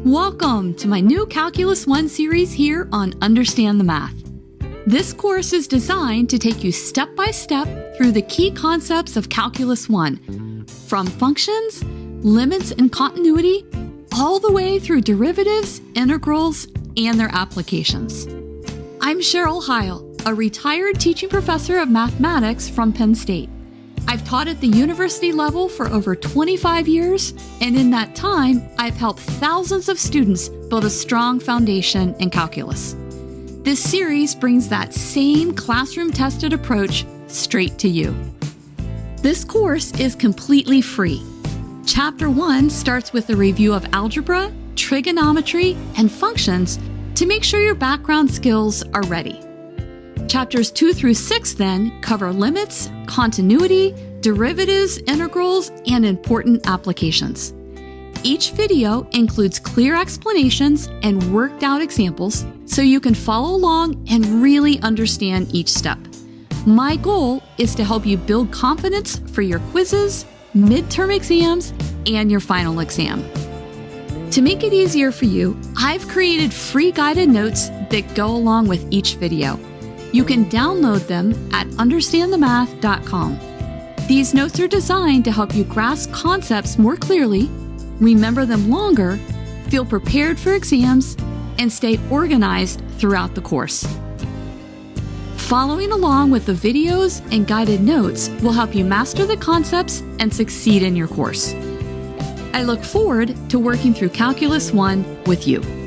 Welcome to my new Calculus 1 series here on Understand the Math. This course is designed to take you step by step through the key concepts of Calculus 1, from functions, limits and continuity, all the way through derivatives, integrals, and their applications. I'm Cheryl Heil, a retired teaching professor of mathematics from Penn State. I've taught at the university level for over 25 years, and in that time, I've helped thousands of students build a strong foundation in calculus. This series brings that same classroom-tested approach straight to you. This course is completely free. Chapter 1 starts with a review of algebra, trigonometry, and functions to make sure your background skills are ready. Chapters 2 through 6 then cover limits, continuity, derivatives, integrals, and important applications. Each video includes clear explanations and worked out examples so you can follow along and really understand each step. My goal is to help you build confidence for your quizzes, midterm exams, and your final exam. To make it easier for you, I've created free guided notes that go along with each video. You can download them at understandthemath.com. These notes are designed to help you grasp concepts more clearly, remember them longer, feel prepared for exams, and stay organized throughout the course. Following along with the videos and guided notes will help you master the concepts and succeed in your course. I look forward to working through Calculus 1 with you.